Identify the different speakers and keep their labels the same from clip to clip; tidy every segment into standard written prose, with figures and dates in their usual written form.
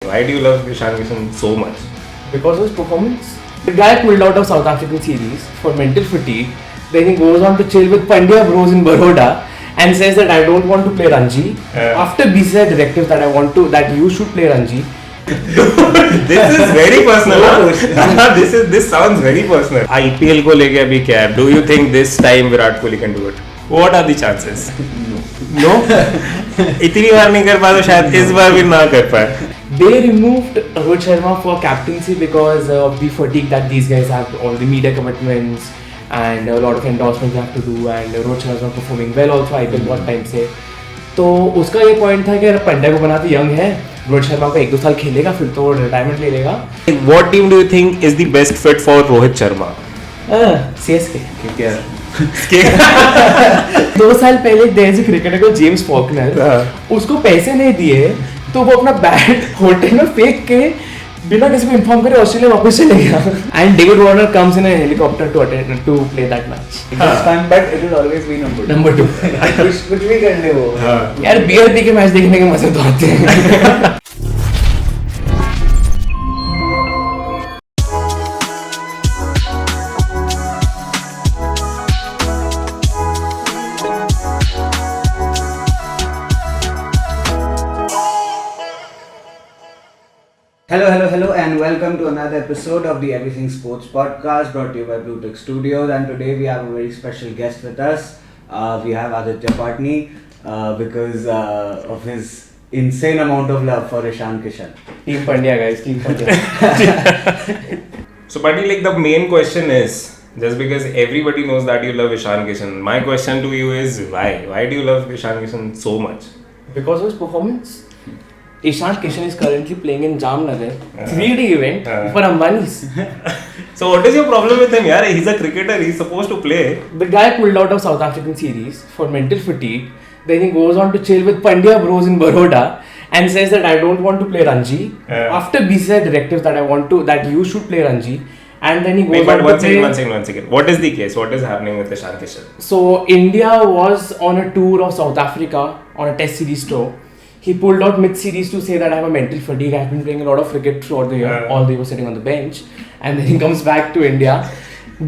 Speaker 1: Why do you love Ishan Kishan so much?
Speaker 2: Because of his performance. The guy pulled out of South African series for mental fatigue. Then he goes on to chill with Pandya Bros in Baroda and says that I don't want to play Ranji. After BCCI directives that you should play Ranji.
Speaker 1: This is very personal. This sounds very personal. IPL को लेके अभी क्या है? Do you think this time Virat Kohli can do it? What are the chances? No. इतनी बार नहीं कर पाया तो शायद इस बार भी ना कर पाए.
Speaker 2: They removed Rohit Sharma for captaincy because of the fatigue that these guys have, all the media commitments and a lot of endorsements they have to do, and Rohit Sharma is not performing well also IPL बहुत time से. तो उसका ये point था कि अगर पंड्या को बनाते यंग है, रोहित शर्मा को 1-2 साल खेलेगा फिर तो रिटायरमेंट ले लेगा.
Speaker 1: What team do you think is the best fit for Rohit Sharma?
Speaker 2: CSK.
Speaker 1: क्या?
Speaker 2: 2 साल पहले देयर इज अ क्रिकेटर को जेम्स फॉकनर, उसको पैसे नहीं दिए तो वो अपना बैट होटल में फेंक के बिना किसी को इन्फॉर्म करे ऑस्ट्रेलिया वापस चले गया. And David Warner comes in a helicopter to play that match.
Speaker 3: But it will always be
Speaker 2: number 2.
Speaker 3: कुछ भी कर ले वो.
Speaker 2: यार बियर पी के मैच देखने के मजे तो आते हैं.
Speaker 3: Hello, and welcome to another episode of the Everything Sports Podcast brought to you by Bluetech Studios. And today we have a very special guest with us. We have Aditya Patni because of his insane amount of love for Ishan Kishan.
Speaker 2: Team Pandya, guys. Team Pandya.
Speaker 1: So, Patni, like the main question is, just because everybody knows that you love Ishan Kishan, my question to you is why? Why do you love Ishan Kishan so much?
Speaker 2: Because of his performance. Ishan Kishan is currently playing in Jamnagar, 3-day event for Ambani's.
Speaker 1: So what is your problem with him? Yaar, he's a cricketer, he's supposed to play.
Speaker 2: The guy pulled out of South African series for mental fatigue. Then he goes on to chill with Pandya Bros in Baroda and says that I don't want to play Ranji. After BCCI directives that you should play Ranji. And then he goes on to play...
Speaker 1: One second. What is the case? What is happening with Ishan Kishan?
Speaker 2: So India was on a tour of South Africa on a test series tour. He pulled out mid-series to say that I have a mental fatigue. I have been playing a lot of cricket throughout the year. All day he was sitting on the bench. And then he comes back to India.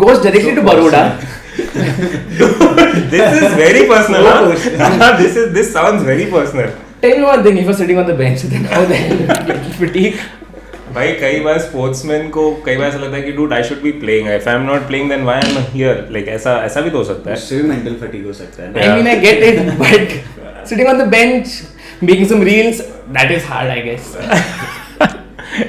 Speaker 2: Goes directly to Baroda.
Speaker 1: This is very personal. This sounds very personal.
Speaker 2: Tell me one thing. He was sitting on the bench. Then how the hell mental fatigue?
Speaker 1: भाई कई बार sportsman को कई बार ऐसा लगता है कि dude I should be playing. If I'm not playing then why am I here? Like ऐसा भी तो हो सकता है.
Speaker 3: उससे भी mental fatigue हो सकता है.
Speaker 2: I mean I get it, but sitting on the bench, making some reels, that is hard, I guess.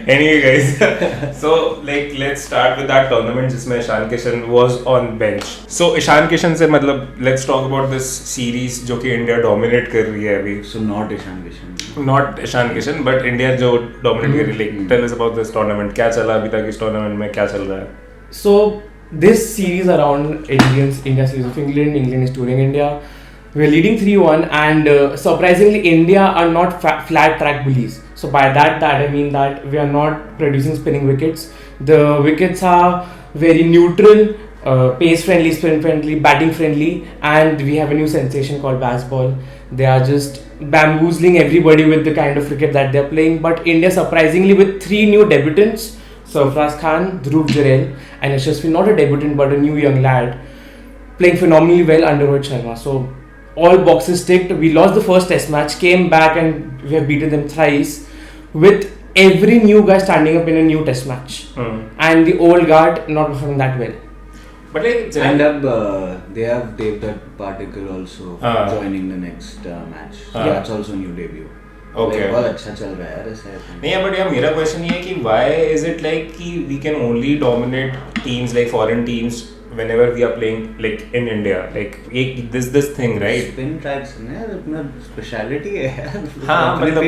Speaker 1: Anyway, guys, so like let's start with that tournament जिसमें Ishan Kishan was on bench. So Ishan Kishan से मतलब let's talk about this series जो कि India dominate कर रही है अभी.
Speaker 3: So not Ishan Kishan.
Speaker 1: Not Ishan Kishan, but India जो dominate कर रही है. Like tell us about this tournament. क्या चला अभी तक इस tournament में क्या चल रहा है?
Speaker 2: So this series around India series of England is touring India. We are leading 3-1 and surprisingly India are not flat track bullies. So by that I mean that we are not producing spinning wickets. The wickets are very neutral, pace friendly, spin friendly, batting friendly, and we have a new sensation called baseball. They are just bamboozling everybody with the kind of cricket that they are playing. But India surprisingly with 3 new debutants, Sarfraz Khan, Dhruv Jurel and Yashasvi, not a debutant but a new young lad, playing phenomenally well under Rohit Sharma. So all boxes ticked. We lost the first test match, came back and we have beaten them thrice with every new guy standing up in a new test match and the old guard not performing that well.
Speaker 1: But like
Speaker 3: and they have Dev Dutt Particle also joining the next match. So that's also new debut.
Speaker 1: Okay.
Speaker 3: बहुत अच्छा चल रहा है यार ऐसा.
Speaker 1: नहीं है, but यार मेरा question ये है कि why is it like कि we can only dominate teams like foreign teams whenever we are playing like in India, like this thing, right?
Speaker 3: Spin tracks ना यार अपना speciality है यार.
Speaker 1: हाँ मतलब.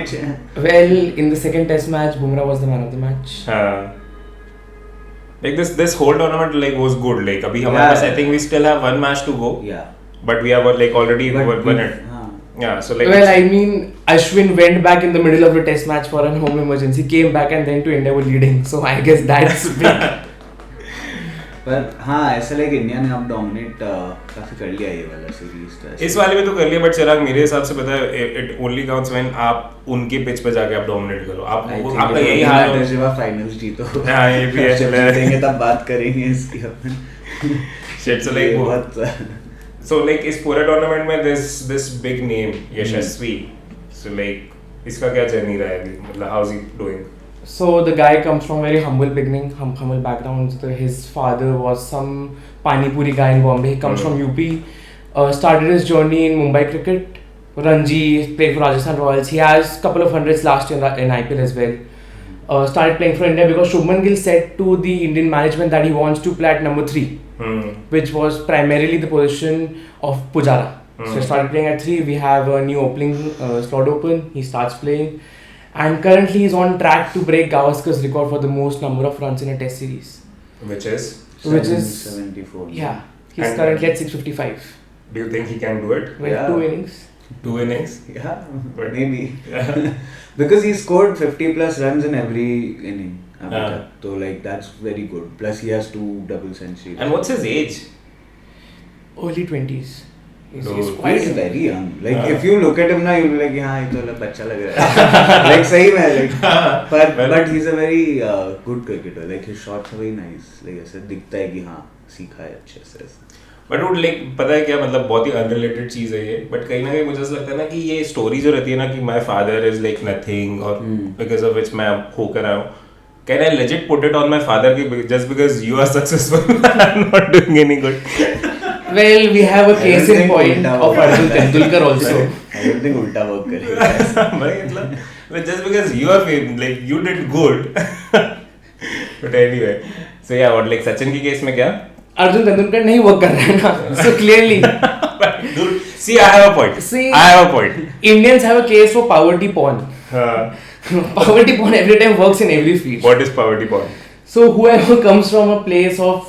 Speaker 2: Well, in the second test match, Bumrah was the man of the match.
Speaker 1: हाँ. Like this whole tournament like was good. Like अभी हमारे पास I think we still have 1 match to go.
Speaker 3: Yeah.
Speaker 1: But we have like already won it. Yeah. So like.
Speaker 2: Well, I mean, Ashwin went back in the middle of the test match for a home emergency, came back and then to India were leading. So I guess that's big.
Speaker 3: पर हाँ ऐसा like India ने अब dominate काफी कर लिया ये वाला सीरीज।
Speaker 1: इस वाले में तो कर लिया, बट चिराग मेरे हिसाब से पता है इट ओनली काउंट्स व्हेन आप उनके पिच पे जाके आप डोमिनेट करो। आप आपका यही हाल है
Speaker 3: जब आप फाइनल्स जीतो।
Speaker 1: हां ये भी है, चले
Speaker 3: जीतेंगे तब बात करेंगे इसकी अपन।
Speaker 1: शिट सो लाइक
Speaker 3: बहुत
Speaker 1: सो लाइक इस पूरे टूर्नामेंट में this big name Yashasvi, so like इसका क्या जर्नी रहा है अभी, मतलब how is he doing?
Speaker 2: So the guy comes from very humble beginning, humble background. His father was some pani puri guy in Bombay. He comes from UP. Started his journey in Mumbai cricket. Ranji, played for Rajasthan Royals. He has couple of hundreds last year in IPL as well. Started playing for India because Shubman Gill said to the Indian management that he wants to play at number 3, which was primarily the position of Pujara. So he started playing at 3. We have a new opening slot open. He starts playing. And currently he's on track to break Gavaskar's record for the most number of runs in a test series.
Speaker 1: Which is
Speaker 3: 74.
Speaker 2: Yeah, he's
Speaker 1: And-
Speaker 2: currently at 655
Speaker 1: do you think he can do it?
Speaker 2: with
Speaker 3: Yeah.
Speaker 2: 2 innings.
Speaker 1: 2 innings?
Speaker 3: Yeah,
Speaker 1: But-
Speaker 3: maybe. Because he scored 50 plus runs in every inning. अभी
Speaker 1: Yeah.
Speaker 3: तक. So like that's very good. Plus he has 2 double centuries.
Speaker 1: And what's his age?
Speaker 2: Early 20s. He's
Speaker 1: No,
Speaker 3: He's
Speaker 2: quite
Speaker 3: very young. Like
Speaker 1: Yeah.
Speaker 3: if you look at him now, you'll be like, हाँ ये तो मतलब बच्चा लग रहा है. Like सही में like. But he's a very good cricketer. Like his shots are very nice. Like ऐसे दिखता है कि हाँ सीखा है अच्छे से.
Speaker 1: बट वो लाइक पता है क्या, मतलब बहुत ही अनरिलेटेड चीज है ये, बट कहीं ना कहीं मुझे ऐसा लगता है ना कि ये स्टोरी जो रहती है ना कि my father is like nothing और बिकॉज ऑफ व्हिच मैं होकर आया हूँ, can I legit put it on my father कि just because you are successful I am not doing any good?
Speaker 2: Well, we have a case in
Speaker 3: Everything
Speaker 2: point
Speaker 3: ulta
Speaker 2: of
Speaker 3: work.
Speaker 2: Arjun Tendulkar also.
Speaker 3: Everything उल्टा work करेगा.
Speaker 1: भाई मतलब just because you are famous, like you did good. But anyway, so yeah, what like Sachin की case में क्या?
Speaker 2: Arjun Tendulkar नहीं work कर रहा है ना. So clearly,
Speaker 1: Dude, see, I have a point.
Speaker 2: See-
Speaker 1: I have a point.
Speaker 2: Indians have a case for poverty porn. Poverty porn every time works in every field.
Speaker 1: What is poverty porn?
Speaker 2: So whoever comes from a place of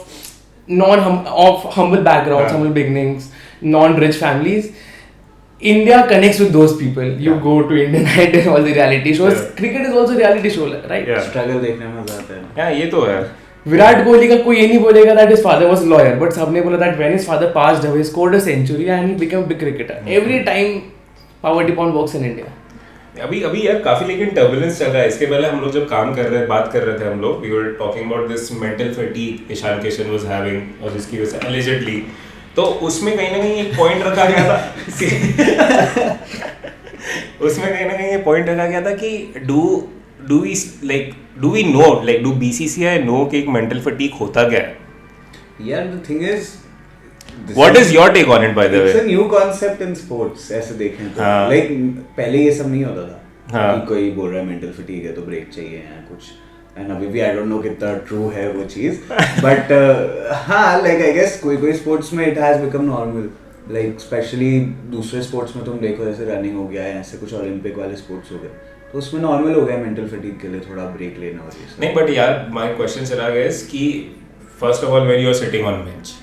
Speaker 2: humble backgrounds, humble beginnings, non-rich families, India connects with those people. You go to Indian Idol, all the reality shows.
Speaker 1: Yeah.
Speaker 2: Cricket is also a reality show, right?
Speaker 1: Yeah.
Speaker 3: Struggle देखने में मजा आता है.
Speaker 1: Yeah, ये तो है.
Speaker 2: विराट कोहली का कोई ये नहीं बोलेगा that his father was a lawyer, but सबने बोला that when his father passed away, he scored a century and he became a big cricketer. Every time poverty porn works in India.
Speaker 1: अभी यार काफी लेकिन टर्बुलेंस चल रहा है. इसके पहले हम लोग जब काम कर रहे बात कर रहे थे हम लोग, we were talking about this mental fatigue Ishan Kishan was having और जिसकी वजह से allegedly, तो उसमें कहीं ना कहीं एक पॉइंट रखा गया था. उसमें कहीं ना कहीं ये पॉइंट रखा गया था कि do we know, like do BCCI know कि एक mental fatigue होता क्या है?
Speaker 3: Yeah, the thing is.
Speaker 1: What is your take on it, by the
Speaker 3: It's a
Speaker 1: way?
Speaker 3: new concept in sports. ऐसे देखें तो
Speaker 1: हाँ.
Speaker 3: like पहले ये सब नहीं होता था
Speaker 1: हाँ.
Speaker 3: कि कोई बोल रहा है mental fatigue है तो break चाहिए या कुछ. And अभी भी I don't know कितना true है वो चीज. But हाँ, like I guess कोई sports में it has become normal. Like especially दूसरे sports में तुम देखो जैसे running हो गया है, ऐसे कुछ Olympic वाले sports हो गए, तो उसमें normal हो गया mental fatigue के लिए थोड़ा break लेना और ये सब.
Speaker 1: नहीं, but यार my question चिराग is कि first of all when you are sitting on bench,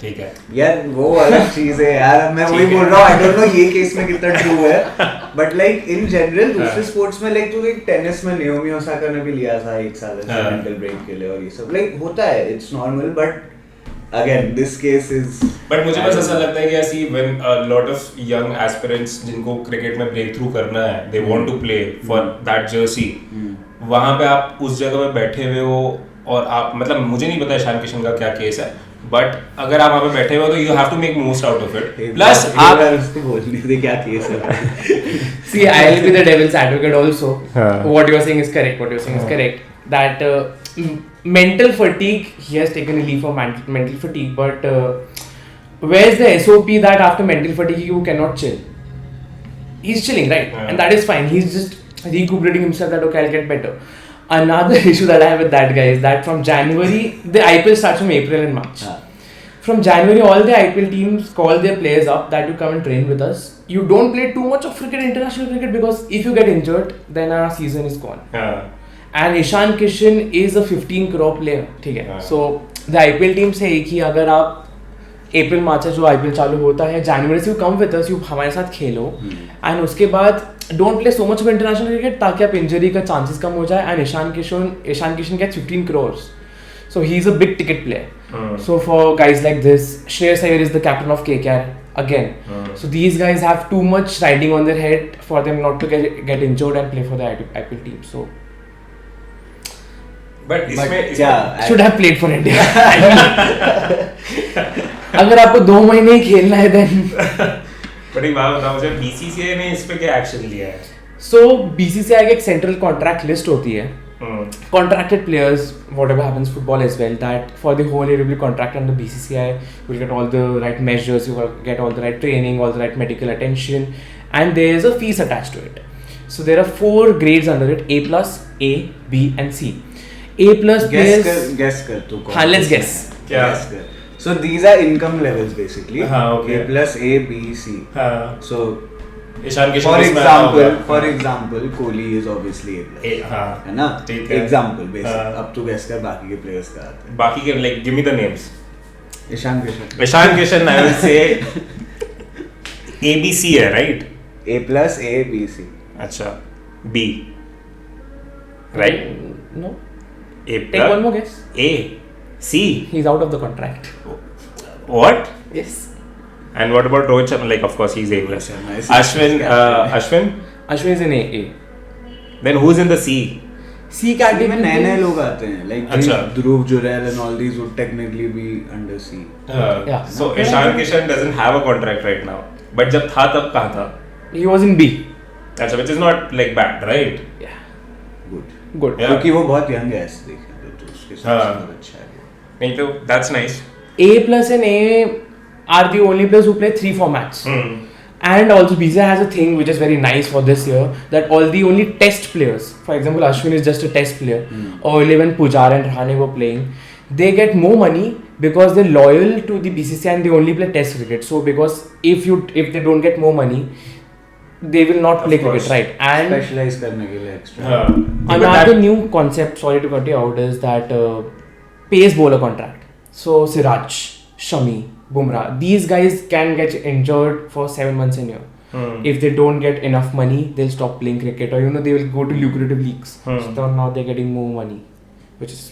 Speaker 1: ठीक है,
Speaker 3: यार वो अलग चीज है यार. मैं वही बोल रहा हूँ, आई डोंट नो ये केस में कितना ट्रू है, बट लाइक इन जनरल दूसरे स्पोर्ट्स में लाइक तो एक टेनिस में नाओमी ओसाका ने भी लिया था एक साल मेंटल ब्रेक के लिए और ये सब लाइक होता है, it's normal. But again this case is,
Speaker 1: but मुझे बस ऐसा लगता है कि ऐसी when a lot of young aspirants जिनको क्रिकेट में ब्रेक थ्रू करना है, they want to play for that jersey, वहां पे आप उस जगह पे बैठे हुए हो और आप, मतलब मुझे नहीं पता ईशान किशन का क्या केस है, बट अगर आप वहां पे बैठे हुए हो तो you have to make most out of it. Plus आप
Speaker 3: उसको बोलने दे क्या केस है.
Speaker 2: See, I'll be the devil's advocate also.
Speaker 1: हाँ.
Speaker 2: What you're saying is correct. What you're saying is correct. That mental fatigue, he has taken a leave for mental fatigue, but where's the SOP that after mental fatigue you cannot chill? He's chilling, right?
Speaker 1: Yeah.
Speaker 2: And that is fine. He's just recuperating himself that okay, I'll get better. Another issue that I have with that guy is that from January, the IPL starts from April and March. From January, all the IPL teams call their players up that you come and train with us. You don't play too much of cricket, international cricket, because if you get injured, then our season is gone. And Ishan Kishan is a 15 crore player, ठीक है. So the IPL team से एक ही, अगर आप अप्रैल मार्च से जो IPL चालू होता है, जनवरी से you come with us, you हमारे साथ खेलो, एंड उसके बाद don't play so much of international cricket ताकि आप इंजरी का चांसेस कम हो जाए. And Ishan Kishan gets 15 crores. So he's a big ticket player. So for guys like this, Shreyas Iyer is the captain of KKR again. So these guys have too much riding on their head for them not to get injured and play for the IPL team. So
Speaker 1: But
Speaker 2: should have played for India. अगर आपको 2 महीने ही खेलना है then.
Speaker 1: But एक बात बताओ मुझे, BCCI ने इस पे क्या एक्शन लिया है?
Speaker 2: So BCCI की एक सेंट्रल कॉन्ट्रैक्ट लिस्ट होती है. Contracted players, whatever happens football as well, that for the whole year you will be contracted under BCCI, you will get all the right measures, you will get all the right training, all the right medical attention, and there is a fees attached to it. So there are 4 grades under it: A plus, A, B and C. A plus players.
Speaker 3: Guess kar tu.
Speaker 2: हाँ, let's guess.
Speaker 3: Guess kar. So these are income levels basically.
Speaker 1: हाँ, okay.
Speaker 3: A plus, A, B, C.
Speaker 1: हाँ.
Speaker 3: So
Speaker 1: Ishan Kishan
Speaker 3: for example, Kohli is obviously A plus.
Speaker 1: हाँ.
Speaker 3: है ना?
Speaker 1: ठीक है.
Speaker 3: Example basically.
Speaker 1: हाँ.
Speaker 3: अब तू guess कर बाकी के players का आते हैं.
Speaker 1: बाकी के like give me the names.
Speaker 3: Ishan Kishan.
Speaker 1: Ishan Kishan I will say ABC है right?
Speaker 3: A plus, A, B, C.
Speaker 1: अच्छा B. Right?
Speaker 2: No.
Speaker 1: A
Speaker 2: Take
Speaker 1: plus.
Speaker 2: one more guess.
Speaker 1: A. C.
Speaker 2: He's out of the contract.
Speaker 1: What?
Speaker 2: Yes.
Speaker 1: And what about Rohit Sharma? Like, of course, he's A plus.
Speaker 3: Sharma is
Speaker 1: Ashwin, Ashwin.
Speaker 2: Ashwin is in A.
Speaker 1: Then who's in the C?
Speaker 2: C category
Speaker 3: में नए नए लोग आते हैं. Like
Speaker 1: अच्छा.
Speaker 3: Dhruv Jurel and all these would technically be under C.
Speaker 2: Yeah.
Speaker 1: So Ishan Kishan doesn't have a contract right now. But जब था तब कहाँ था?
Speaker 2: He was in B.
Speaker 1: अच्छा, which is not like bad, right?
Speaker 2: Yeah.
Speaker 3: Good.
Speaker 2: Good.
Speaker 1: Yeah.
Speaker 3: क्योंकि वो बहुत young है ऐसे देखें तो उसके साथ
Speaker 1: हाँ.
Speaker 3: बहुत अच्छा है.
Speaker 1: नहीं तो that's nice.
Speaker 2: A plus and A are the only players who play 3 formats. And also BCCI has a thing which is very nice for this year, that all the only test players, for example Ashwin is just a test player, earlier when Pujara and Rahane were playing, they get more money because they're loyal to the BCCI and they only play test cricket. So because if they don't get more money, they will not play cricket, right? And
Speaker 3: Specialize करने के लिए extra.
Speaker 2: another new concept, sorry to cut you out, is that pace bowler contract. So Siraj, Shami, Bumrah, these guys can get injured for 7 months in a year. If they don't get enough money, they'll stop playing cricket, or they will go to lucrative leagues. So now they're getting more money, which is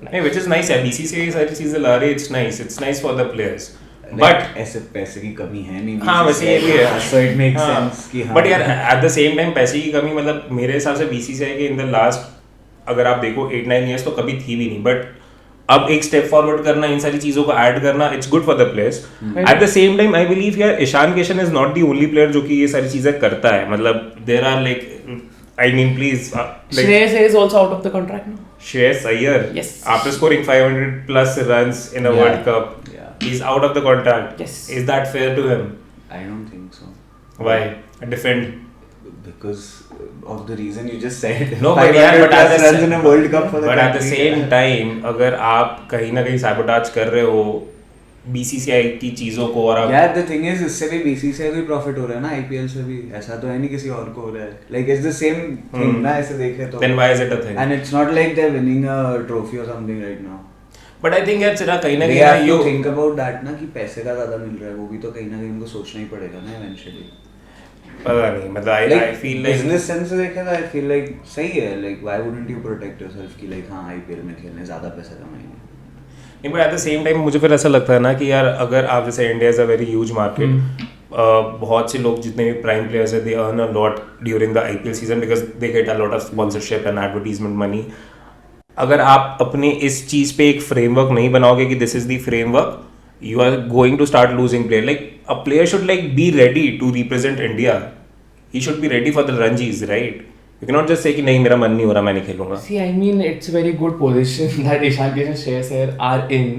Speaker 2: nice.
Speaker 1: Hey, which is nice. Yeah, BCCI सारी चीजें ला रही है. It's nice. It's nice for the players.
Speaker 3: Like,
Speaker 1: But
Speaker 3: ऐसे पैसे की कमी है नहीं.
Speaker 1: हाँ, वैसे ये भी है.
Speaker 3: So it makes
Speaker 1: हाँ.
Speaker 3: sense कि हाँ.
Speaker 1: But यार at the same time पैसे की कमी मतलब मेरे हिसाब से BCCI के in the last अगर आप देखो 8-9 years तो कभी थी भी नहीं. But अब एक स्टेप फॉरवर्ड करना, इन सारी चीजों को ऐड करना, it's good for the players. At the same time I believe यार Ishan Kishan is not the only player जो कि ये सारी चीजें करता है. मतलब there are like I mean please
Speaker 2: Shreyas is also out of the contract now.
Speaker 1: Shreyas Iyer,
Speaker 2: Yes.
Speaker 1: after scoring 500 plus runs in a World Cup, he's out of the contract.
Speaker 2: Yes.
Speaker 1: Is that fair to him?
Speaker 3: I don't think so.
Speaker 1: Why? Defend.
Speaker 3: Because of the reason you just said.
Speaker 1: No, but yeah, but at the
Speaker 3: runs in a World Cup for the
Speaker 1: but at the
Speaker 3: country.
Speaker 1: same time, अगर आप कहीं ना कहीं sabotage कर रहे हो BCCI की चीजों को और आप
Speaker 3: यार the thing is इससे भी BCCI को ही profit हो रहा है ना, IPL से भी. ऐसा तो है नहीं किसी और को हो रहा है. Like it's the same thing ना, ऐसे देखे तो.
Speaker 1: then why is it a thing?
Speaker 3: And it's not like they're winning a trophy or something right now.
Speaker 1: But I think यार चिरा कहीं ना
Speaker 3: They
Speaker 1: कहीं
Speaker 3: have
Speaker 1: you
Speaker 3: to think about that ना कि पैसे का ज़्यादा मिल रहा है, वो भी तो कहीं ना कहीं उनको सोचना ही पड़ेगा ना eventually.
Speaker 1: पता नहीं मतलब I feel like
Speaker 3: business sense से देखे तो I feel like सही है. Like why wouldn't you protect yourself कि like हाँ IPL में खेलने ज़्यादा पैसा कमाएंगे.
Speaker 1: नहीं, but at the same time मुझे फिर ऐसा लगता है ना कि यार अगर आप जैसे India is a very huge market, बहुत से लोग जितने भी प्राइम प्लेयर्स है they earn a lot during the IPL season because they get a lot of sponsorship and advertisement money. अगर आप अपने इस चीज पे एक फ्रेमवर्क नहीं बनाओगे कि this is the framework, you are going to start losing player. Like a player should like be ready to represent India. He should be ready for the Ranjis, right? You cannot just say कि नहीं मेरा मन नहीं हो रहा मैं नहीं खेलूंगा.
Speaker 2: See, I mean, it's a very good position that Ishan Kishan Shreyas Iyer are in.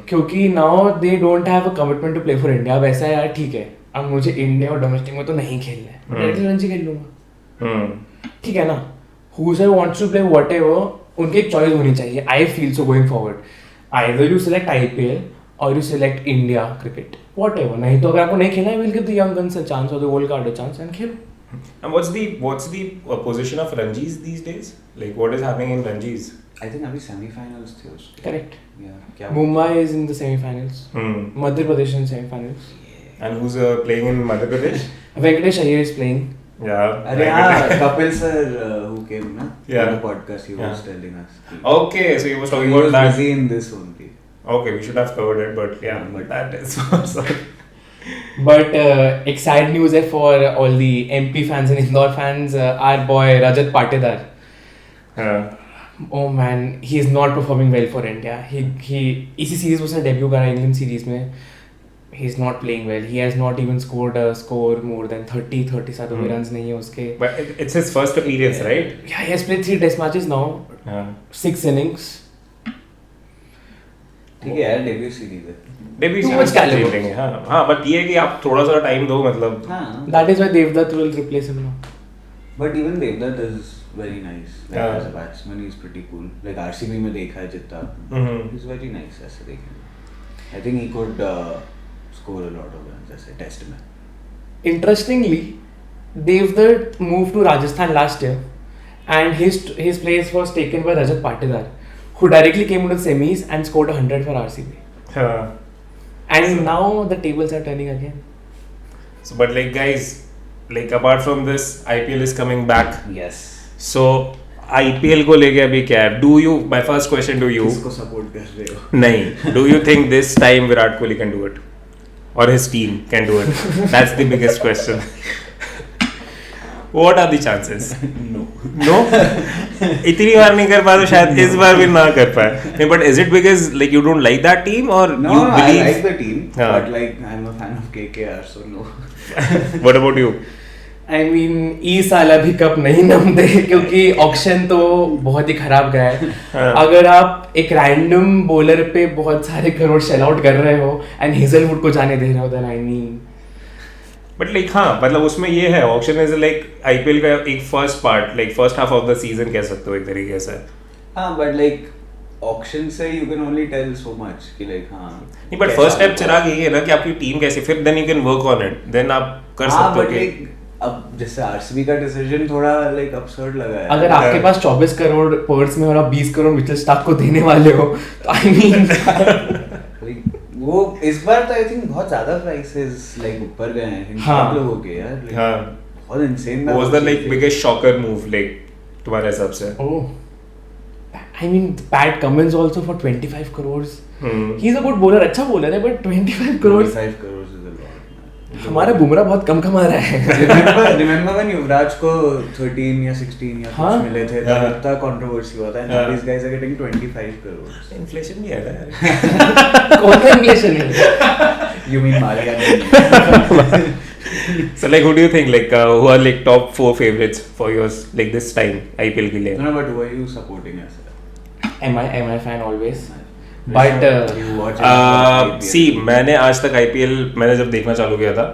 Speaker 2: क्योंकि now they don't have a commitment to play for India. अब ऐसा है यार ठीक है, अब मुझे इंडिया और डोमेस्टिक में तो नहीं खेलना है, मैं डायरेक्टली रणजी खेल लूंगा. ठीक है ना? Whoever wants to play whatever, उनकी एक चॉइस होनी चाहिए. I feel so going forward. Either you select IPL or you select India cricket, whatever. नहीं तो अगर आपको नहीं खेलना है, we'll give the young guns a chance or the old guard a chance and Khelo.
Speaker 1: And what's the position of Ranjis these days? Like what is happening in Ranjis?
Speaker 3: I think अभी semi-finals थे उसके.
Speaker 2: Correct.
Speaker 3: Yeah. क्या
Speaker 2: Mumbai is in the semi-finals. Madhya Pradesh in semi-finals.
Speaker 1: And who's playing in Madhya Pradesh?
Speaker 2: Venkatesh Iyer is playing.
Speaker 1: Yeah.
Speaker 3: अरे हाँ Kapil sir who came na
Speaker 1: Yeah.
Speaker 3: on the podcast. He was
Speaker 1: Yeah.
Speaker 3: telling us.
Speaker 1: Okay, so he was talking
Speaker 3: He
Speaker 1: about
Speaker 3: was
Speaker 1: that.
Speaker 3: busy in this only.
Speaker 1: Okay, we should have covered it, but yeah, but that is sorry.
Speaker 2: But exciting news है for all the MP fans and Indore fans. Our boy Rajat Patidar. Oh man, he is not performing well for India. He इसी series में उसने debut करा England series में. He's not playing well. He has not even scored a score more than 30-37 runs नहीं है उसके.
Speaker 1: But it's his first appearance, right?
Speaker 2: Yeah, he has played 3 test matches now. 6 innings.
Speaker 3: ठीक है यार, debut series है.
Speaker 1: Maybe
Speaker 2: Too much caliber.
Speaker 1: लेंगे. हाँ, but ये है कि आप थोड़ा सा टाइम दो मतलब.
Speaker 3: हाँ.
Speaker 2: That is why Devdutt will replace him now.
Speaker 3: But even Devdutt is very nice. Like
Speaker 1: Yeah.
Speaker 3: as a batsman, he's pretty cool. Like RCB में देखा है जितना.
Speaker 1: Mhm.
Speaker 3: He's very nice ऐसे देखें. I think he could score a lot of runs ऐसे test में.
Speaker 2: Interestingly, Devdutt moved to Rajasthan last year, and his place was taken by Rajat Patidar, who directly came into the semis and scored 100 for RCB.
Speaker 1: हाँ.
Speaker 2: And now the tables are turning again.
Speaker 1: So, but like guys, like apart from this, IPL is coming back.
Speaker 3: Yes.
Speaker 1: So IPL को लेके अभी क्या है? Do you? My first question to you.
Speaker 3: किसको support कर रहे हो?
Speaker 1: नहीं. Do you think this time Virat Kohli can do it, or his team can do it? That's the biggest question. What are the chances?
Speaker 3: No.
Speaker 1: No? इतनी बार नहीं कर पाए तो शायद इस बार भी ना कर पाए. नहीं, but is it because like you don't like that team or
Speaker 3: No,
Speaker 1: you
Speaker 3: I
Speaker 1: believe?
Speaker 3: like the team,
Speaker 1: हाँ.
Speaker 3: but like I'm a fan of KKR, so no.
Speaker 1: What about you?
Speaker 2: I mean, इस साल अभी cup नहीं नमते क्योंकि auction तो बहुत ही खराब गया है.
Speaker 1: हाँ.
Speaker 2: अगर आप एक रैंडम बॉलर पे बहुत सारे करोड़ शेल आउट कर रहे हो एंड हेजलवुड को जाने दे रहे हो, then I mean.
Speaker 1: But like हाँ, मतलब उसमें ये है, ऑक्शन इज लाइक आईपीएल का एक first part, like first half of the season कह सकते हो एक तरीके से.
Speaker 3: हाँ, but like auction से you can only tell so much कि like हाँ.
Speaker 1: नहीं, बट फर्स्ट स्टेप चिराग यही है ना कि आपकी टीम कैसी, फिर then you can work on it, then आप कर
Speaker 3: हाँ,
Speaker 1: सकते हो
Speaker 3: but
Speaker 1: कि
Speaker 3: like अब जैसे आरसीबी का डिसीजन थोड़ा like absurd लगा है.
Speaker 2: अगर आपके पास 24 करोड़ पर्स में और आप 20 करोड़ मिचेल स्टार्क को देने वाले हो तो आई मीन
Speaker 3: वो इस बार तो आई थिंक बहुत ज्यादा प्राइसेस लाइक ऊपर गए हैं.
Speaker 2: हाँ.
Speaker 3: सब लोगों के यार. like,
Speaker 1: हाँ.
Speaker 3: बहुत insane.
Speaker 1: Was the like biggest shocker move like तुम्हारे हिसाब से?
Speaker 2: Oh, I mean, Pat Cummins also for 25 crores. He's a good bowler, अच्छा bowler है, but 25 crores.
Speaker 3: 25 crores is a lot.
Speaker 2: हमारा बुमराह बहुत कम कमा रहा है.
Speaker 3: Remember when युवराज को 13 या 16 या
Speaker 2: हाँ.
Speaker 3: कुछ मिले थे,
Speaker 1: हाँ.
Speaker 3: तब इतना कंट्रोवर्सी हुआ था. And
Speaker 1: हाँ.
Speaker 3: these guys are getting 25 crores.
Speaker 1: Inflation भी है ना यार.
Speaker 2: कौन सा inflation है?
Speaker 3: You mean Malia?
Speaker 1: So like who do you think like who are like top 4 favorites for yours like this time IPL के लिए?
Speaker 3: No, but who are you supporting as?
Speaker 2: Am I fan always? But
Speaker 3: You watch
Speaker 1: सी मैंने आज तक IPL मैंने जब देखना चालू किया था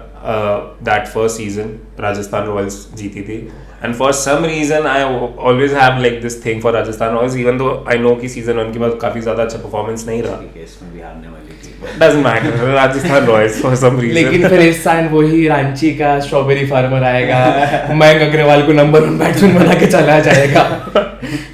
Speaker 1: that first season Rajasthan Royals जीती थी and for some reason I always have like this thing for Rajasthan Royals even though I no कि सीजन 1 के बाद काफी ज्यादा अच्छा परफॉर्मेंस नहीं रहा.
Speaker 3: इसमें भी हारने वाली थी.
Speaker 1: Doesn't matter Rajasthan Royals for some reason.
Speaker 2: लेकिन फिर इस साल वही रांची का स्ट्रॉबेरी फार्मर आएगा, मयंक अग्रवाल को नंबर 1 बैट्समैन बना के चला जाएगा,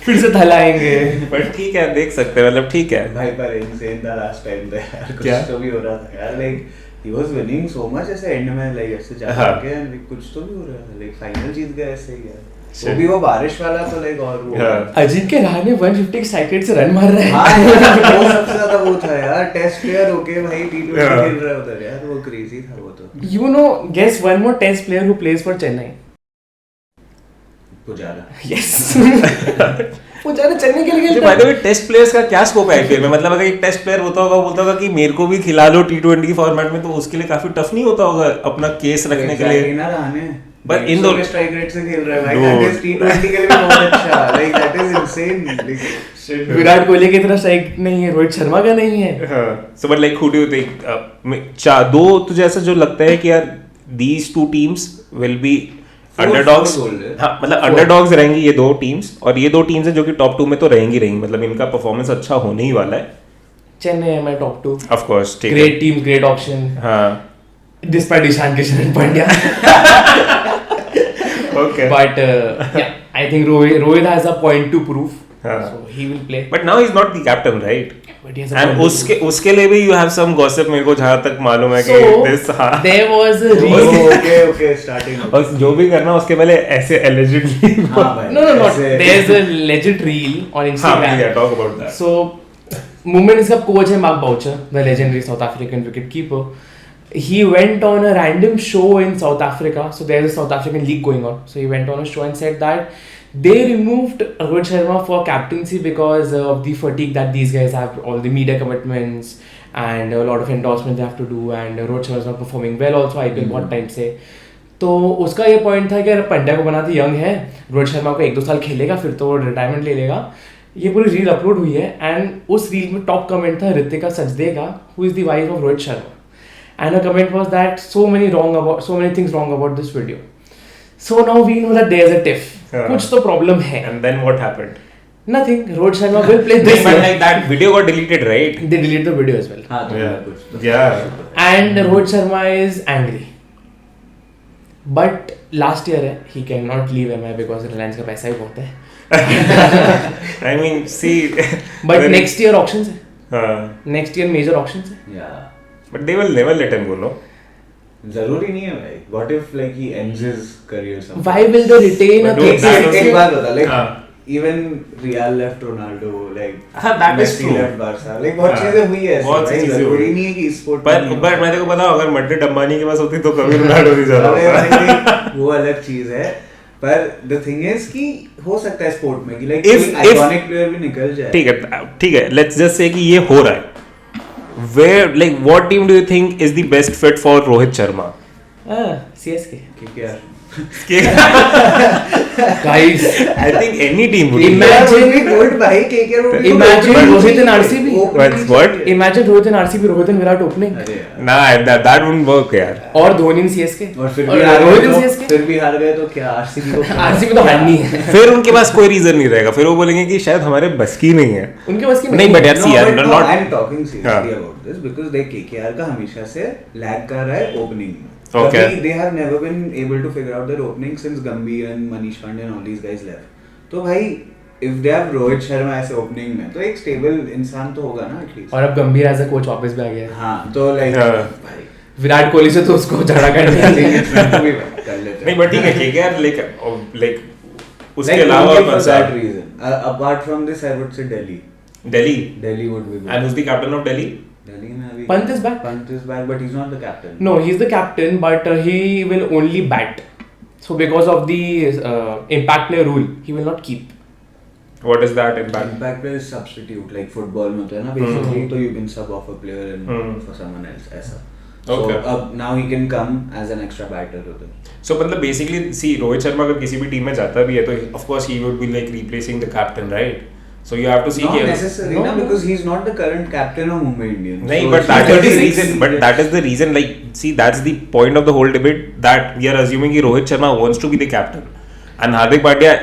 Speaker 2: फिर से थलाएंगे.
Speaker 1: बट ठीक है, देख सकते हैं, मतलब ठीक है.
Speaker 3: भाई पर इंसेन था लास्ट टाइम पे यार. कुछ
Speaker 1: क्या?
Speaker 3: तो भी हो रहा था यार. Like he was winning so much ऐसे एंड में लाइक ऐसे जा
Speaker 1: हाँ.
Speaker 3: के like, कुछ तो भी हो रहा था. लाइक फाइनल जीत गए ऐसे ही यार.
Speaker 1: Shit.
Speaker 3: वो भी वो बारिश वाला तो लाइक और वो.
Speaker 1: हाँ.
Speaker 2: अजिंक्य रहाणे 150 स्ट्राइक रेट से रन मार रहा है.
Speaker 3: हाँ यार, वो सबसे ज्यादा वो था यार. टेस्ट प्लेयर होके भाई T20
Speaker 1: हाँ.
Speaker 3: खेल रहा है उधर यार. वो क्रेजी था वो तो.
Speaker 2: You know, guess one more test player who plays for Chennai.
Speaker 3: Pujara.
Speaker 2: Yes. Pujara Chennai के लिए
Speaker 1: बाय
Speaker 2: खेलता
Speaker 1: द
Speaker 2: है.
Speaker 1: वे टेस्ट प्लेयर्स का क्या स्कोप है आईपीएल में? मतलब अगर एक टेस्ट प्लेयर होता होगा बोलता होगा कि मेरे को भी खिला लो टी20 फॉर्मेट में, तो उसके लिए काफी टफ नहीं होता होगा अपना केस रखने के लिए?
Speaker 3: ना Rahane.
Speaker 1: But in the-
Speaker 3: strike rate से खेल रहा है भाई.
Speaker 1: Dude.
Speaker 3: That is T20 के लिए भी बहुत अच्छा. Like that is insane.
Speaker 2: Virat Kohli की तरह स्ट्राइक नहीं है, रोहित शर्मा का नहीं है.
Speaker 1: So but like who do you think दो तुझे ऐसा जो लगता है कि यार these two teams will be underdogs?
Speaker 3: four goal है.
Speaker 1: हाँ, मतलब अंडरडॉग्स रहेंगी ये दो टीम्स, और ये दो टीम्स हैं जो कि टॉप 2 में तो रहेंगी, मतलब इनका परफॉर्मेंस अच्छा होने ही वाला है.
Speaker 2: चेन्नई है माय टॉप 2.
Speaker 1: ऑफ कोर्स, ठीक है.
Speaker 2: Great team, great option.
Speaker 1: हाँ.
Speaker 2: Despite Ishan Kishan and Pandya.
Speaker 1: Okay.
Speaker 2: But yeah, I think Rohit has a point to prove.
Speaker 1: हाँ.
Speaker 2: so he will play.
Speaker 1: But now he's not the captain, right?
Speaker 2: But he has a
Speaker 1: And उसके लिए भी you have some gossip मेरे को जहाँ तक मालूम है कि
Speaker 2: So
Speaker 1: this हाँ.
Speaker 2: there was a
Speaker 3: Oh,
Speaker 2: reason.
Speaker 3: okay, starting.
Speaker 1: और जो भी करना उसके पहले ऐसे allegedly.
Speaker 3: हाँ भाई.
Speaker 2: No, not.
Speaker 3: ऐसे-
Speaker 2: There's a legend reel on
Speaker 1: हाँ,
Speaker 2: Instagram.
Speaker 1: yeah, talk about that.
Speaker 2: So, Women's Cup coach है Mark Boucher, the legendary South African wicketkeeper. He went on a random show in South Africa. So there's a South African league going on. So he went on a show and said that they removed Rohit Sharma for captaincy because of the fatigue that these guys have, all the media commitments and a lot of endorsements they have to do, and Rohit Sharma is not performing well also IPL बहुत time से. तो उसका ये point था कि अगर पंड्या को बनाते यंग है, रोहित शर्मा को 1-2 साल खेलेगा फिर तो वो रिटायरमेंट ले लेगा. ये पूरी रील अपलोड हुई है एंड उस रील में टॉप कमेंट था ऋतिका सचदे का, who is the wife of Rohit Sharma, and her comment was that so many things wrong about this video. So now we know that there's a tiff. कुछ तो problem है.
Speaker 1: And then what happened?
Speaker 2: Nothing. Rohit Sharma will play this
Speaker 1: But
Speaker 2: year.
Speaker 1: like that video got deleted, right?
Speaker 2: They deleted the video as well.
Speaker 3: हाँ, तो
Speaker 1: Yeah.
Speaker 3: कुछ.
Speaker 1: Yeah.
Speaker 2: And Rohit Sharma is angry. But last year he cannot leave MI because Reliance का पैसा ही बहुत है.
Speaker 1: I mean, see.
Speaker 2: But
Speaker 1: when-
Speaker 2: next year auctions है.
Speaker 1: हाँ.
Speaker 2: Next year major auctions है.
Speaker 3: Yeah.
Speaker 1: But they will never let him go, no?
Speaker 3: जरूरी नहीं है भाई. What if like he ends his career somewhere?
Speaker 2: Why will they retain a
Speaker 1: But dude, that
Speaker 2: third
Speaker 1: was-
Speaker 3: एक बात बता, like
Speaker 1: हाँ.
Speaker 3: even Real left Ronaldo, like
Speaker 1: हाँ, that is
Speaker 3: Messi
Speaker 1: true.
Speaker 3: left Barca, like बहुत
Speaker 1: हाँ.
Speaker 3: चीजें हुई है.
Speaker 1: बहुत
Speaker 3: भाई,
Speaker 1: चीजें
Speaker 3: जरूरी
Speaker 1: हुई.
Speaker 3: नहीं है कि स्पोर्ट.
Speaker 1: पर मैं तेरे को पता अगर मड्रिड अंबानी के पास होती तो कभी रोनाल्डो नहीं जा
Speaker 3: अरे
Speaker 1: रहा
Speaker 3: भाई, वो अलग चीज है. पर the thing is कि हो सकता है स्पोर्ट में कि like
Speaker 1: If-
Speaker 3: कोई iconic player भी निकल जाए.
Speaker 1: ठीक है लेट्स जस्ट से कि ये हो रहा है. Where like what team do you think is the best fit for Rohit Sharma?
Speaker 2: CSK.
Speaker 3: क्योंकि यार
Speaker 2: Guys,
Speaker 1: I think any team would.
Speaker 2: Imagine-
Speaker 3: would be good भाई. KKR would be
Speaker 2: Imagine
Speaker 3: good.
Speaker 2: Rohit and RCB.
Speaker 1: What's what?
Speaker 2: imagine Rohit and RCB, Rohit and Virat opening.
Speaker 3: अरे यार.
Speaker 1: Nah, that wouldn't work यार.
Speaker 2: और Dhoni in CSK.
Speaker 3: और फिर
Speaker 2: और
Speaker 3: भी हार
Speaker 2: रोहित
Speaker 3: गए
Speaker 2: in
Speaker 3: तो
Speaker 2: CSK.
Speaker 3: फिर भी हार गए तो क्या RCB को
Speaker 2: RCB तो हारनी है.
Speaker 1: फिर उनके पास कोई रीजन नहीं रहेगा. फिर वो बोलेंगे कि शायद हमारे बस की नहीं है.
Speaker 2: उनके बस की
Speaker 1: नहीं, but यार, see, यार,
Speaker 3: no,
Speaker 1: not-
Speaker 3: I'm talking seriously
Speaker 1: हाँ.
Speaker 3: about this because देख KKR का हमेशा से लैग कर रहा है opening.
Speaker 1: Okay.
Speaker 3: They have never been able to figure out their opening since Gambhir and Manish Pandey and all these guys left. तो भाई if they have Rohit Sharma ऐसे ओपनिंग में तो एक स्टेबल इंसान तो होगा ना एटलीस्ट.
Speaker 2: और अब गंभीर एज अ कोच वापस भी आ गया है.
Speaker 3: हाँ तो लाइक
Speaker 1: हाँ.
Speaker 3: भाई
Speaker 2: विराट कोहली से तो उसको झगड़ा कर दिया.
Speaker 3: भी कर लेते
Speaker 1: नहीं but ठीक है KKR like उसके
Speaker 3: like
Speaker 1: अलावा
Speaker 3: only
Speaker 1: कौन
Speaker 3: for
Speaker 1: सा?
Speaker 3: that reason. Apart from this I would say Delhi. Delhi would be good.
Speaker 1: And who's the captain of Delhi?
Speaker 3: Delhi में अभी
Speaker 2: Pant is back.
Speaker 3: Pant is back but he's not the captain.
Speaker 2: No, he's the captain, but he will only bat. So because of the impact player rule, he will not keep.
Speaker 1: What is that impact?
Speaker 3: Impact player is substitute like football में होता है ना basically तो you can sub off a player and for someone else ऐसा. So
Speaker 1: Okay.
Speaker 3: now he can come as an extra batter to them.
Speaker 1: So मतलब basically see Rohit Sharma अगर किसी भी टीम में जाता भी है तो of course he would be like replacing the captain, right? So you have to see
Speaker 3: Not
Speaker 1: कि
Speaker 3: necessarily
Speaker 2: No,
Speaker 3: na,
Speaker 2: no.
Speaker 3: because he's not the current captain of Mumbai Indians.
Speaker 1: नहीं
Speaker 3: So
Speaker 1: but
Speaker 3: he's
Speaker 1: that is the
Speaker 3: 36.
Speaker 1: reason. But that is the reason. Like see that's the point of the whole debate that we are assuming कि Rohit Sharma wants to be the captain and Hardik Pandya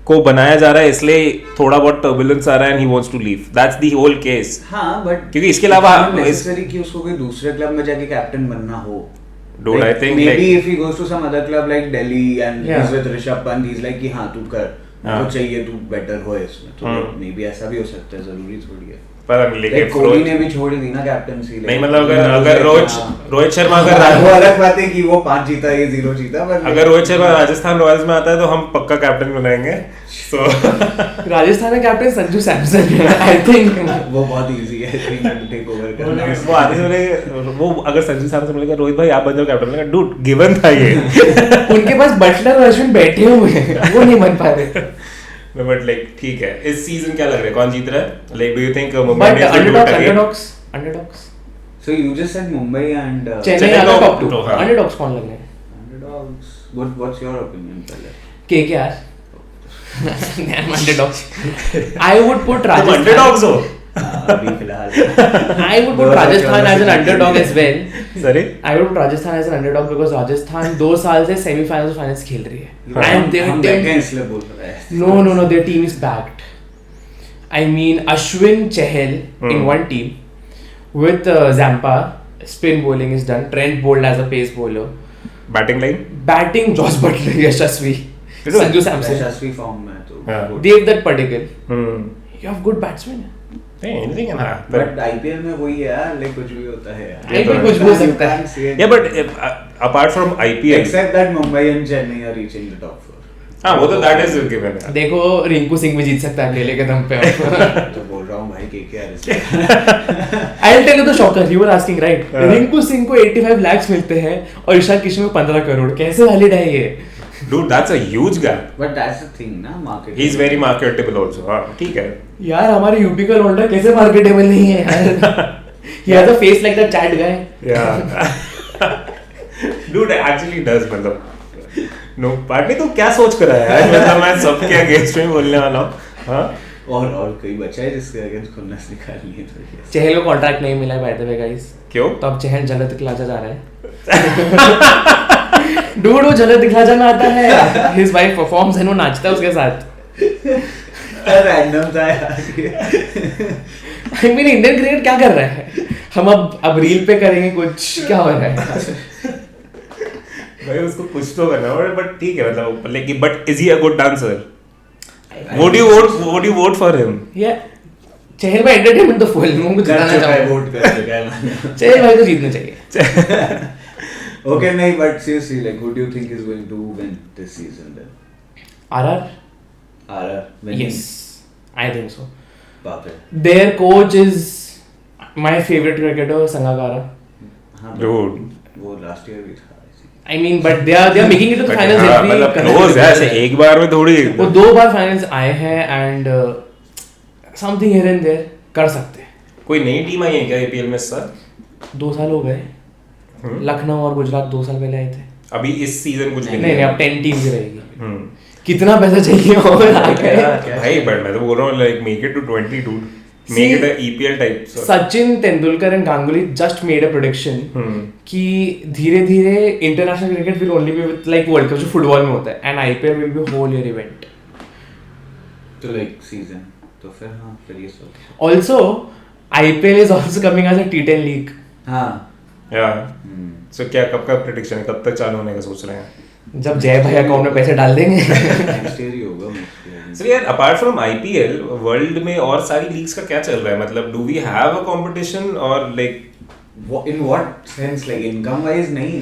Speaker 1: को बनाया जा रहा है इसलिए थोड़ा बहुत turbulence आ रहा है and he wants to leave. That's the whole case.
Speaker 3: हाँ but
Speaker 1: क्योंकि इसके अलावा
Speaker 3: necessary कि उसको कोई दूसरे क्लब में जाके कैप्टन बनना हो.
Speaker 1: Dude, I think
Speaker 3: maybe
Speaker 1: like-
Speaker 3: if he goes to some other club like Delhi and
Speaker 2: Yeah.
Speaker 3: he's with Rishabh Pant, he's like कि हाँ तू कर.
Speaker 1: हाँ.
Speaker 3: तो चाहिए तू बेटर हो इसमें तो
Speaker 1: हम्म.
Speaker 3: मे बी ऐसा भी हो सकता है जरूरी थोड़ी है.
Speaker 1: पता नहीं लेकिन
Speaker 3: Like, कोहली ने भी छोड़ दी ना कैप्टनसी.
Speaker 1: नहीं मतलब अगर रोहित शर्मा
Speaker 3: वो
Speaker 1: अगर
Speaker 3: अलग बात है कि वो 5 जीता ये 0 जीता पर
Speaker 1: अगर रोहित शर्मा राजस्थान रॉयल्स में आता है तो हम पक्का कैप्टन बनाएंगे. So
Speaker 2: राजस्थान का कैप्टन संजू सैमसन है. I think
Speaker 3: वो बहुत इजी है टेक ओवर करना.
Speaker 1: वो आधे से बोले वो अगर संजू सैमसन बोलेगा रोहित भाई आप बन जाओ कैप्टन बोलेगा डूड गिवन था ये.
Speaker 2: उनके पास बटलर और अश्विन बैठे हुए हैं, वो नहीं बन पा रहे.
Speaker 1: बट लाइक ठीक है इस सीजन क्या लग रहा है कौन जीत रहा है? Like do you think Mumbai
Speaker 2: But
Speaker 1: Indians will do it again?
Speaker 2: underdogs.
Speaker 3: So you just said Mumbai and
Speaker 2: Chennai
Speaker 1: Chennai
Speaker 2: आगे
Speaker 1: को-
Speaker 2: top two.
Speaker 1: हाँ.
Speaker 2: Underdogs कौन लग रहे हैं?
Speaker 3: underdogs. What's your opinion पहले?
Speaker 2: KKR. I'm underdogs. I would put
Speaker 1: तुम
Speaker 2: Rajasthan.
Speaker 1: Underdogs हो.
Speaker 3: अभी फिलहाल.
Speaker 2: I would put Rajasthan as an underdog as well.
Speaker 1: Sorry
Speaker 2: I would put Rajasthan as an underdog because Rajasthan 2 साल से semi-finals और finals खेल रही है. And
Speaker 3: हम
Speaker 2: they
Speaker 3: देखें इसलिए बोल रहे हैं.
Speaker 2: no, their team is backed. I mean Ashwin Chahal in one team with Zampa. Spin bowling is done. Trent Bolt as a pace bowler.
Speaker 1: Batting line
Speaker 2: Batting Josh Butler, Yashasvi. Sanju Samson.
Speaker 3: Yashasvi form में तो
Speaker 1: हाँ.
Speaker 2: Devdutt Padikkal.
Speaker 1: Hmm.
Speaker 2: You have good batsmen.
Speaker 1: Hey, anything can happen.
Speaker 3: But IPL में वही है यार, like कुछ भी होता है यार.
Speaker 1: ये तो
Speaker 2: IPL कुछ भी हो सकता है.
Speaker 1: Yeah, but apart from IPL,
Speaker 3: Except that Mumbai and Chennai are reaching the top 4.
Speaker 1: हाँ वो तो that is given है.
Speaker 2: देखो रिंकू सिंह भी जीत सकता है अकेले के दम पे.
Speaker 3: तो बोल रहा हूँ भाई KKR.
Speaker 2: I'll tell you the shocker. You were asking right.
Speaker 1: हाँ.
Speaker 2: रिंकू सिंह को 85 lakhs मिलते हैं और ईशान किशन को 15 करोड़. कैसे वैलिड है ये?
Speaker 1: Dude, that's a huge gap.
Speaker 3: But that's the thing ना, market.
Speaker 1: He's very marketable also. हाँ ठीक है.
Speaker 2: यार हमारे यूपी का लौंडा कैसे मार्केटेबल नहीं है यार? He has a face like that chat guy.
Speaker 1: Yeah. Dude, actually does मतलब. No, पार्टी तो क्या सोच कर रहा है यार? मतलब मैं सबके अगेंस्ट में बोलने वाला हूँ. हाँ.
Speaker 3: और कोई बचा है जिसके अगेंस्ट खुन्नस निकालनी है तो yes.
Speaker 2: चहल को कॉन्ट्रैक्ट नहीं मिला है बाय द वे गाइस.
Speaker 1: क्यों?
Speaker 2: तो अब चहल जलत दिखलाजा जा रहा है. डूड वो जलत दिखलाजा में आता है. His wife performs and वो नाचता है उसके साथ.
Speaker 3: रैंडम था यार.
Speaker 2: I mean इंडियन क्रिकेट क्या कर रहा है? हम अब रील पे करेंगे कुछ, क्या हो रहा है?
Speaker 1: भाई उसको कुछ तो करना है बट ठीक है मतलब लेकिन but is he a good dancer? Would you vote for him?
Speaker 2: Yeah. चहल भाई एंटरटेनमेंट तो फुल है. मुझे जिताना चाहिए.
Speaker 3: वोट कर चुका है मैंने.
Speaker 2: चहल भाई को जीतना चाहिए.
Speaker 3: Okay, नहीं, but seriously, like, who do you think is going to win this season then?
Speaker 2: RR?
Speaker 3: RR winning?
Speaker 2: Yes, I think so.
Speaker 3: बाप रे.
Speaker 2: Their coach is my favorite cricketer, Sangakkara.
Speaker 3: हाँ,
Speaker 1: Dude.
Speaker 3: वो last year भी था.
Speaker 2: I mean, but they are making it to the finals
Speaker 1: हाँ,
Speaker 2: every.
Speaker 1: मतलब close है ऐसे एक बार में थोड़ी.
Speaker 2: वो 2 बार फाइनल्स आए हैं and something here and there कर सकते हैं.
Speaker 1: कोई नई टीम आई है क्या APL में सर?
Speaker 2: 2 साल हो गए. लखनऊ और गुजरात 2 साल पहले आए थे.
Speaker 1: अभी इस सीजन कुछ भी
Speaker 2: नहीं अब 10 टीम की रहेगी.
Speaker 1: हम्म.
Speaker 2: कितना पैसा चाहिए और आगे.
Speaker 1: भाई बट मैं तो बोल रहा हूँ like make it to 20 dude.
Speaker 2: See,
Speaker 1: Make it a EPL type. So.
Speaker 2: Sachin Tendulkar and Ganguly just made a prediction कि धीरे धीरे international cricket will only be with like world cup जो फुटबॉल में होता है and IPL will be whole year event.
Speaker 3: तो like season. तो फिर हाँ फिर ये सब.
Speaker 2: Also IPL is also coming as a T10 league.
Speaker 3: हाँ.
Speaker 1: Yeah. So क्या कब का प्रेडिक्शन है कब तक चालू होने का सोच रहे हैं?
Speaker 2: जब जय भाई अकाउंट में पैसे डाल देंगे.
Speaker 3: Next year ही होगा mostly.
Speaker 1: So यार apart from IPL वर्ल्ड में और सारी लीग्स का क्या चल रहा है मतलब do we have a competition or like
Speaker 3: In what sense, like income wise नहीं.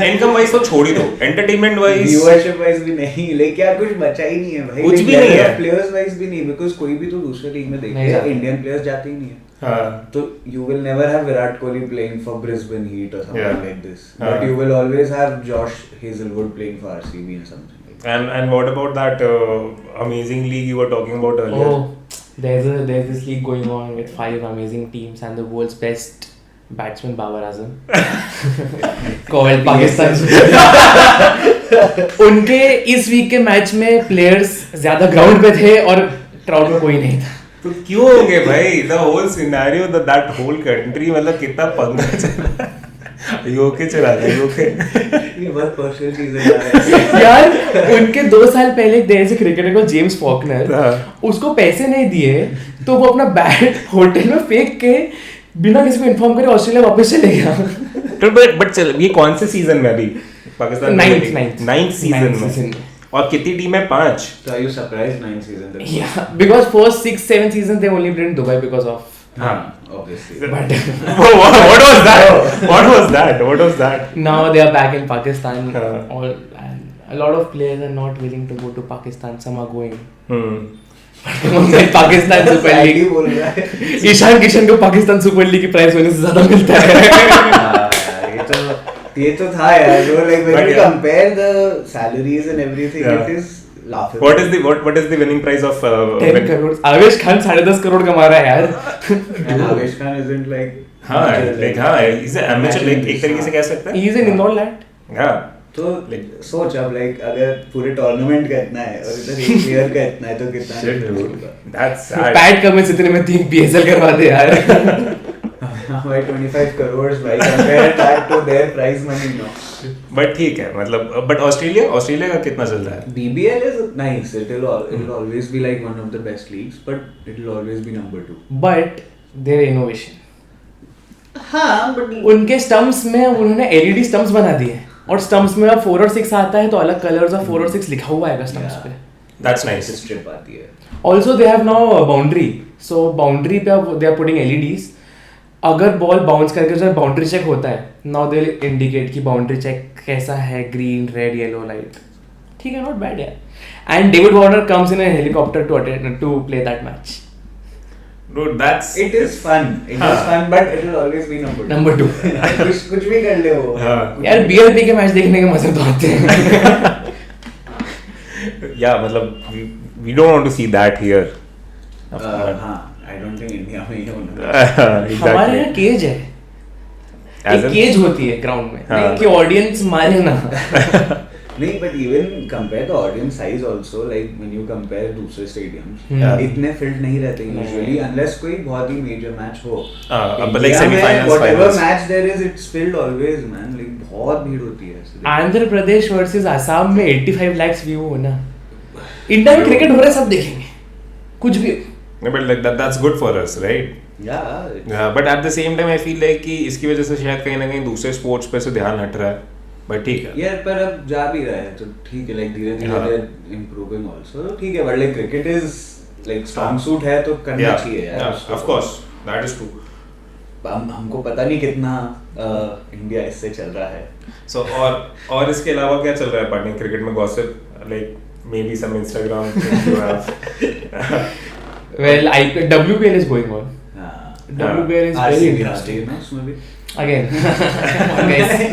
Speaker 1: इनकम वाइज तो छोड़ ही दो एंटरटेनमेंट वाइज
Speaker 3: Viewership wise भी नहीं. like क्या कुछ बचा ही नहीं है भाई.
Speaker 1: कुछ भी नहीं है.
Speaker 3: Players wise भी नहीं because कोई भी तो दूसरे लीग में देखे इंडियन प्लेयर्स जाते ही नहीं है.
Speaker 1: हाँ.
Speaker 3: So you will never have Virat Kohli playing for Brisbane Heat or something
Speaker 1: Yeah.
Speaker 3: like this. But you will always have Josh Hazelwood playing for RCB and something like that.
Speaker 1: And what about that amazing league you were talking about earlier?
Speaker 2: Oh, there's this league going on with 5 amazing teams and the world's best batsman Babar Azam called Pakistan. उनके इस week के match में players ज्यादा ground पे थे और crowd में कोई नहीं था.
Speaker 1: तो क्यों होंगे भाई the whole scenario that whole country मतलब कितना पंगा चला यूके चला था यूके.
Speaker 3: ये बहुत पर्सनल चीजें जा रही है
Speaker 2: यार उनके 2 साल पहले देयर इज अ क्रिकेटर को जेम्स फॉकनर. उसको पैसे नहीं दिए तो वो अपना बैट होटल में फेंक के बिना किसी को इन्फॉर्म करे ऑस्ट्रेलिया वापस चले गया.
Speaker 1: तो बट चल ये कौन से सीजन में अभी पाकिस्तान 9th सीजन में और कितनी टीम है 5.
Speaker 3: So are you surprised 9th season?
Speaker 2: Yeah, because first 6-7 seasons they only played in Dubai because of.
Speaker 1: हाँ.
Speaker 3: Obviously.
Speaker 2: But
Speaker 1: what was that?
Speaker 2: now they are back in Pakistan.
Speaker 1: हाँ.
Speaker 2: All and a lot of players are not willing to go to Pakistan. Some are going. Pakistan super
Speaker 3: Aggie
Speaker 2: league.
Speaker 3: बोल रहा है.
Speaker 2: ईशान किशन को Pakistan super league की price होने से ज्यादा मिलता है.
Speaker 3: हाँ, ये तो था यार. So like when
Speaker 1: But
Speaker 3: you
Speaker 1: yeah.
Speaker 3: compare the salaries and everything,
Speaker 1: Yeah.
Speaker 3: it is laughable.
Speaker 1: What is the winning price of
Speaker 2: 10 crore. आवेश खान 10.5 करोड़ कमा रहा है यार.
Speaker 3: And Avesh Khan isn't like.
Speaker 1: हाँ like हाँ इसे amateur like एक तरीके से कह सकते हैं.
Speaker 2: He is an Indore lad.
Speaker 1: हाँ.
Speaker 3: तो सोच अब like अगर पूरे टूर्नामेंट का इतना है और इधर एक प्लेयर का इतना है तो कितना
Speaker 1: Shit,
Speaker 3: difference
Speaker 1: dude.
Speaker 3: होगा.
Speaker 1: That's sad.
Speaker 2: पैट कमिंस इतने में 3 PSL करवा दे यार.
Speaker 3: भाई 25 crores भाई compare that to their prize money now.
Speaker 1: But ठीक है मतलब बट ऑस्ट्रेलिया का कितना चल रहा है?
Speaker 3: BBL is nice. It'll always be like one of the best leagues, but it'll always be number 2.
Speaker 2: But their innovation.
Speaker 3: हाँ but
Speaker 2: उनके स्टंप्स में उन्होंने LED स्टंप्स बना दिए. और स्टंप्स में अब 4 और 6 आता है तो अलग कलर्स और 4 और 6 लिखा हुआ आएगा स्टंप्स पे.
Speaker 1: That's nice.
Speaker 3: स्ट्रिप आती है.
Speaker 2: Also they have now a boundary. So boundary पे अब they are putting LEDs. अगर बॉल बाउंस करके जो बाउंड्री चेक होता है, नाउ दे इंडिकेट कि बाउंड्री चेक कैसा है, ग्रीन, रेड, येलो लाइट. ठीक है, नॉट बैड यार. And David Warner comes in a helicopter to play that match.
Speaker 1: Dude, that's
Speaker 3: It is fun. It is fun, but it will always be number 2. कुछ भी कर ले वो.
Speaker 2: यार BLP के मैच देखने के मजे तो आते हैं.
Speaker 1: Yeah, मतलब we don't want to see that here.
Speaker 3: हाँ, I don't think India में ये होना.
Speaker 2: हमारे यहाँ केज है. एक केज होती है ग्राउंड में कि ऑडियंस मारे ना.
Speaker 3: नहीं, but even compare the audience size also, like when you compare दूसरे stadiums, इतने filled नहीं रहते usually unless कोई बहुत ही major match हो.
Speaker 1: but like semi-finals,
Speaker 3: whatever
Speaker 1: finals.
Speaker 3: match there is, it's filled always, man. Like बहुत भीड़ होती है.
Speaker 2: आंध्र प्रदेश वर्सेस असम में 85 lakhs व्यू होना. इंडिया में क्रिकेट हो रहा है, सब देखेंगे कुछ भी.
Speaker 1: But like that's good for us, right?
Speaker 3: Yeah.
Speaker 1: But at the same time I feel like कि इसकी वजह से शायद कहीं ना कहीं दूसरे स्पोर्ट्स पे से ध्यान हट रहा है. But ठीक है.
Speaker 3: यार पर अब जा भी रहा है तो ठीक है, like धीरे-धीरे improving also. ठीक है, but like cricket is like strong suit है तो करना चाहिए यार.
Speaker 1: Of course, that is true.
Speaker 3: हमको पता नहीं कितना इंडिया इससे चल रहा है.
Speaker 1: So और इसके अलावा क्या चल रहा है पार्टनर क्रिकेट में? Gossip, like maybe some Instagram things you have.
Speaker 2: Well, WPL is going on. WPL is very interesting.
Speaker 3: उसमें भी
Speaker 2: Again.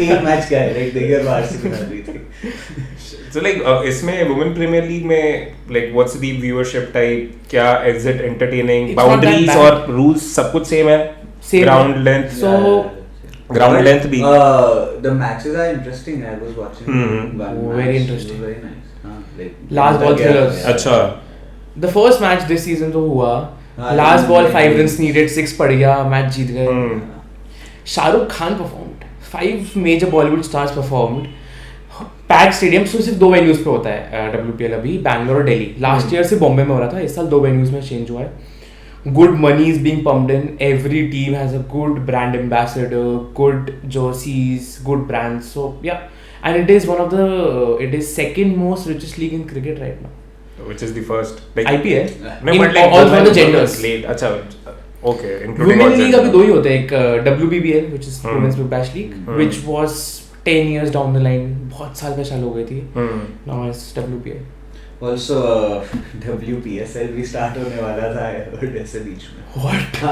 Speaker 3: एक मैच का है, like देखिए आरसीबी हार रही थी.
Speaker 1: So like इसमें वुमेन प्रीमियर लीग में like what's the viewership type? क्या is it entertaining?
Speaker 2: It's not that
Speaker 1: Boundaries
Speaker 2: bad.
Speaker 1: और rules सब कुछ same है?
Speaker 2: Same
Speaker 1: Ground
Speaker 2: है.
Speaker 1: length.
Speaker 2: So
Speaker 1: ground length भी.
Speaker 3: The matches are interesting. I was watching. One
Speaker 2: very
Speaker 3: match.
Speaker 2: interesting.
Speaker 3: It was very nice. Like
Speaker 2: Last ball thrillers.
Speaker 1: अच्छा.
Speaker 2: The first match this season जो हुआ, last ball 5 runs needed, 6 पड़ गया, match जीत गए. Shahrukh Khan performed. 5 major Bollywood stars performed. Pack stadium सिर्फ 2 venues पे होता है WPL अभी, बैंगलोर और दिल्ली. लास्ट ईयर से बॉम्बे में हो रहा था, इस साल 2 वेन्यूज में चेंज हुआ है. Good money is being pumped in. Every team has a good brand ambassador, good jerseys, good brands. So yeah, and it is second most richest league in cricket right now.
Speaker 1: Which is the first? Like
Speaker 2: IPL.
Speaker 1: No,
Speaker 2: In
Speaker 1: but like
Speaker 2: all for the genders.
Speaker 1: अच्छा, okay. Including
Speaker 2: Women
Speaker 1: all
Speaker 2: league अभी
Speaker 1: genders.
Speaker 2: 2 ही होते हैं, एक WBBL which is Women's Big Bash League, which was 10 years down the line, बहुत साल पे चालू हो गई थी. Now it's WPL.
Speaker 3: Also WPSL भी start होने वाला था ऐसे बीच में.
Speaker 2: What?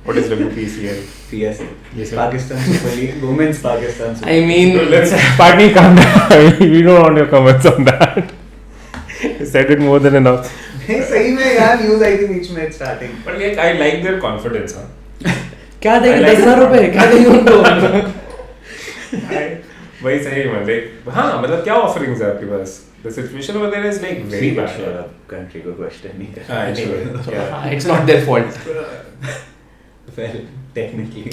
Speaker 1: What is WPCL?
Speaker 3: PSL.
Speaker 1: Yes, sir.
Speaker 3: Pakistan Super League, Women's Pakistan Super
Speaker 2: I mean,
Speaker 1: Let's partly calm down. We don't want your comments on that. You said it more than enough.
Speaker 3: नहीं, सही में यार news आई थी बीच में starting.
Speaker 1: But like I like their confidence, huh?
Speaker 2: क्या देंगे 10,000 रुपए, क्या देंगे उनको?
Speaker 1: वही सही में like हाँ मतलब क्या offerings है आपके पास? The situation over there is like very bad.
Speaker 3: Country को question नहीं कर.
Speaker 1: Anyway, yeah.
Speaker 2: It's not their fault.
Speaker 3: Well, technically.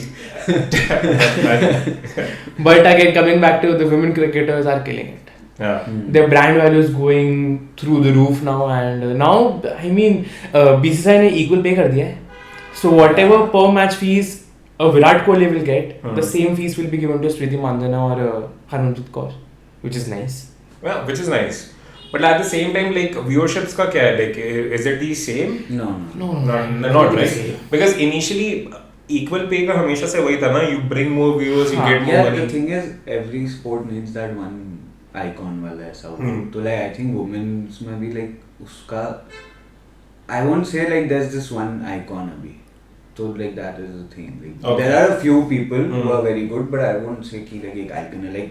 Speaker 2: But again, coming back to the women cricketers are killing it.
Speaker 1: Yeah.
Speaker 2: Their brand value is going through the roof now, and now I mean BCCI ने equal pay कर दिया है. So whatever per match fees Virat Kohli will get, the same fees will be given to Smriti Mandhana or Harmanpreet Kaur, which is nice.
Speaker 1: Yeah, which is nice. But at the same time, like viewerships का क्या है? Like is it the same?
Speaker 3: No.
Speaker 1: Not right. Because initially equal pay का हमेशा से वही था ना. You bring more viewers, you get more
Speaker 3: Yeah,
Speaker 1: money.
Speaker 3: the thing is, every sport needs that one icon वाला ऐसा हो. तो like I think women's में भी like उसका I won't say like there's this one icon अभी. So like that is the thing. Like,
Speaker 1: Okay.
Speaker 3: there are a few people who are very good, but I won't say कि like एक icon है. Like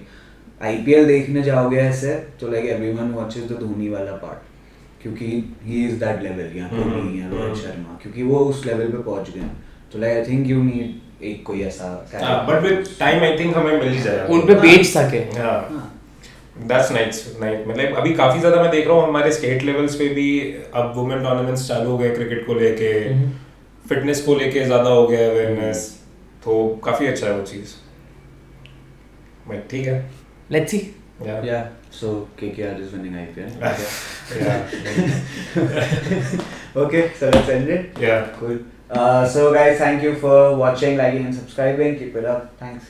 Speaker 3: IPL देखने जाओगे ऐसे तो like everyone watches the Dhoni वाला part क्योंकि he is that level या कोहली या रोहित शर्मा क्योंकि वो उस level पे पहुंच गए हैं. तो like I think you need एक कोई ऐसा
Speaker 1: But with time I think हमें मिल ही जाएगा.
Speaker 2: उन पे बेच सके.
Speaker 1: Yeah. That's nice. मतलब अभी काफी ज्यादा मैं देख रहा हूँ हमारे स्टेट लेवल्स पे भी अब वुमेन टूर्नामेंट्स चालू हो गए क्रिकेट को लेके, फिटनेस को लेके ज्यादा हो गया अवेयरनेस, तो काफी अच्छा है वो चीज. ठीक है.
Speaker 2: Let's see.
Speaker 3: Yeah. So KKR is winning IPL.
Speaker 1: Yeah.
Speaker 3: Okay, so let's end it.
Speaker 1: Yeah.
Speaker 3: Cool. So guys, thank you for watching, liking and subscribing. Keep it up. Thanks.